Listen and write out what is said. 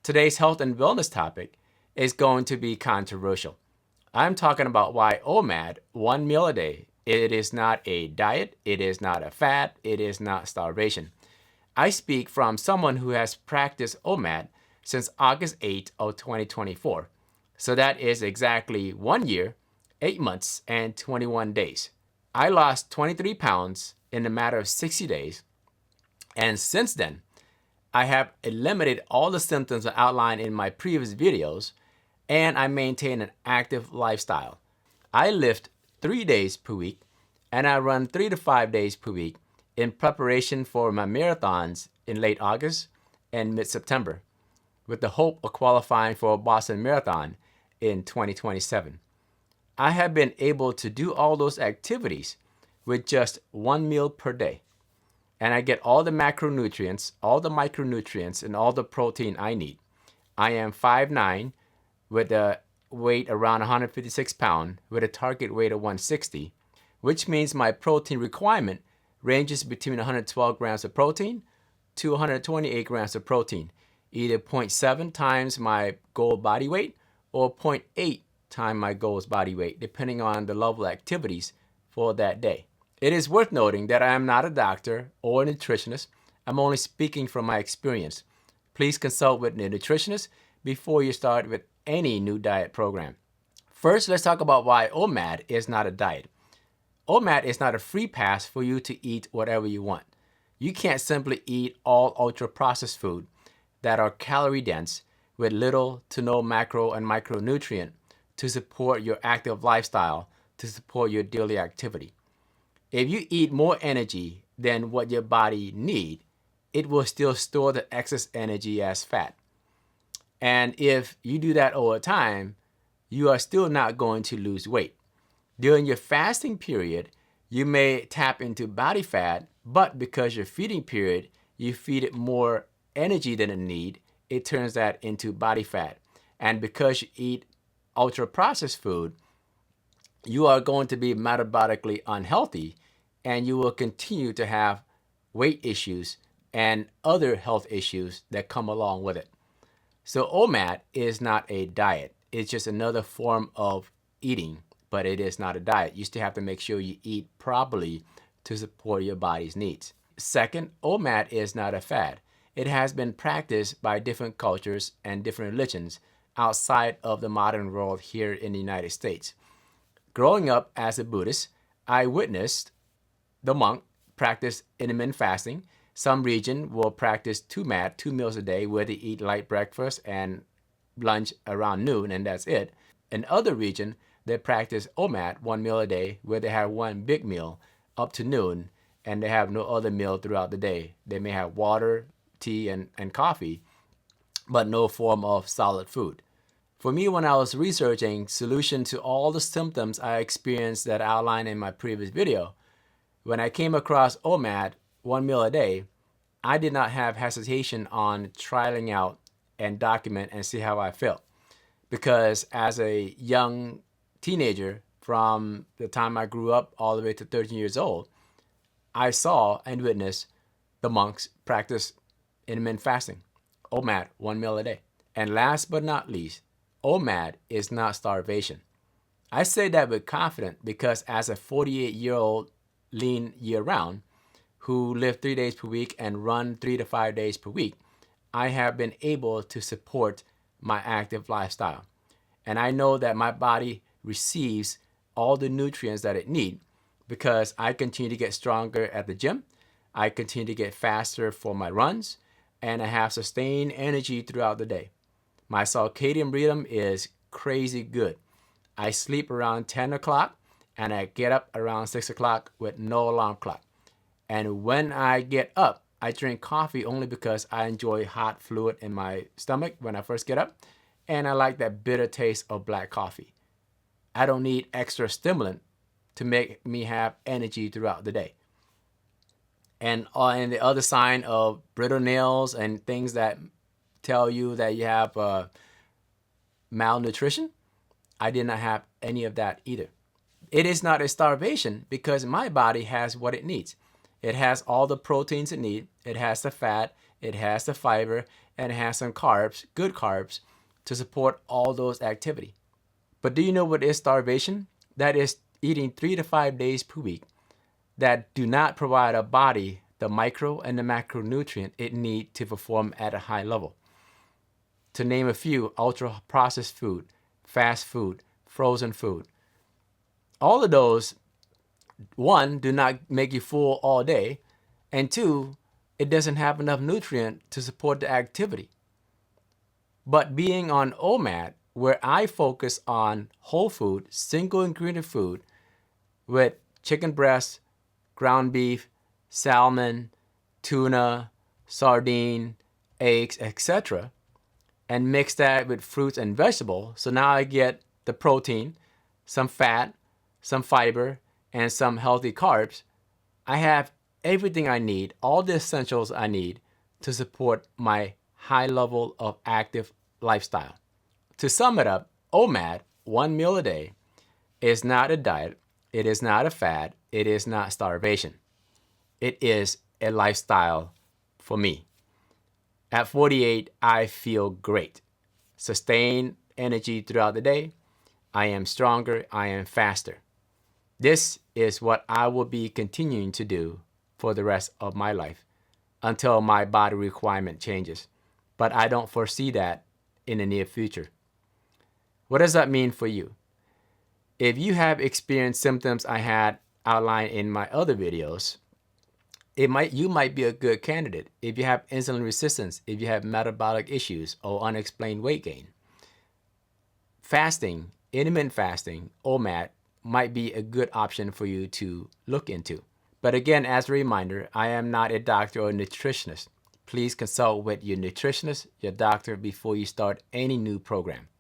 Today's health and wellness topic is going to be controversial. I'm talking about why OMAD, one meal a day, it is not a diet, it is not a fad, it is not starvation. I speak from someone who has practiced OMAD since August 8th of 2024. So that is exactly 1 year, 8 months, and 21 days. I lost 23 pounds in a matter of 60 days. And since then, I have eliminated all the symptoms outlined in my previous videos, and I maintain an active lifestyle. I lift 3 days per week, and I run 3 to 5 days per week in preparation for my marathons in late August and mid-September, with the hope of qualifying for a Boston Marathon in 2027. I have been able to do all those activities with just one meal per day. And I get all the macronutrients, all the micronutrients, and all the protein I need. I am 5'9", with a weight around 156 pounds, with a target weight of 160, which means my protein requirement ranges between 112 grams of protein to 128 grams of protein, either 0.7 times my goal body weight or 0.8 times my goal's body weight, depending on the level of activities for that day. It is worth noting that I am not a doctor or a nutritionist. I'm only speaking from my experience. Please consult with a nutritionist before you start with any new diet program. First, let's talk about why OMAD is not a diet. OMAD is not a free pass for you to eat whatever you want. You can't simply eat all ultra-processed food that are calorie dense with little to no macro and micronutrient to support your active lifestyle, to support your daily activity. If you eat more energy than what your body needs, it will still store the excess energy as fat. And if you do that over time, you are still not going to lose weight. During your fasting period, you may tap into body fat, but because your feeding period, you feed it more energy than it needs, it turns that into body fat. And because you eat ultra-processed food, you are going to be metabolically unhealthy, and you will continue to have weight issues and other health issues that come along with it. So OMAD is not a diet. It's just another form of eating, but it is not a diet. You still have to make sure you eat properly to support your body's needs. Second, OMAD is not a fad. It has been practiced by different cultures and different religions outside of the modern world here in the United States. Growing up as a Buddhist, I witnessed the monk practice intermittent fasting. Some region will practice 2MAD, 2 meals a day, where they eat light breakfast and lunch around noon, and that's it. In other region, they practice OMAD, 1 meal a day, where they have one big meal up to noon, and they have no other meal throughout the day. They may have water, tea, and coffee, but no form of solid food. For me, when I was researching solution to all the symptoms I experienced that I outlined in my previous video, when I came across OMAD, 1 meal a day, I did not have hesitation on trialing out and document and see how I felt. Because as a young teenager, from the time I grew up all the way to 13 years old, I saw and witnessed the monks practice intermittent fasting, OMAD, 1 meal a day. And last but not least, OMAD is not starvation. I say that with confidence because as a 48-year-old lean year-round who live 3 days per week and run 3 to 5 days per week, I have been able to support my active lifestyle. And I know that my body receives all the nutrients that it needs because I continue to get stronger at the gym, I continue to get faster for my runs, and I have sustained energy throughout the day. My circadian rhythm is crazy good. I sleep around 10 o'clock and I get up around 6 o'clock with no alarm clock. And when I get up, I drink coffee only because I enjoy hot fluid in my stomach when I first get up, and I like that bitter taste of black coffee. I don't need extra stimulant to make me have energy throughout the day. And the other sign of brittle nails and things that tell you that you have malnutrition, I did not have any of that either. It is not a starvation because my body has what it needs. It has all the proteins it needs. It has the fat. It has the fiber. and have some carbs, good carbs, to support all those activity. But do you know what is starvation? That is eating 3 to 5 days per week that do not provide a body the micro and the macronutrient it needs to perform at a high level. To name a few: ultra processed food, fast food, frozen food. All of those, one, do not make you full all day, and two, it doesn't have enough nutrient to support the activity. But being on OMAD, where I focus on whole food, single ingredient food with chicken breast, ground beef, salmon, tuna, sardine, eggs, etc., and mix that with fruits and vegetables. So now I get the protein, some fat, some fiber, and some healthy carbs. I have everything I need, all the essentials I need to support my high level of active lifestyle. To sum it up, OMAD, 1 meal a day, is not a diet, it is not a fad, it is not starvation. It is a lifestyle for me. At 48, I feel great. Sustain energy throughout the day. I am stronger, I am faster. This is what I will be continuing to do for the rest of my life until my body requirement changes. But I don't foresee that in the near future. What does that mean for you? If you have experienced symptoms I had outlined in my other videos, you might be a good candidate. If you have insulin resistance, if you have metabolic issues or unexplained weight gain, fasting, intermittent fasting, OMAD, might be a good option for you to look into. But again, as a reminder, I am not a doctor or a nutritionist. Please consult with your nutritionist, your doctor, before you start any new program.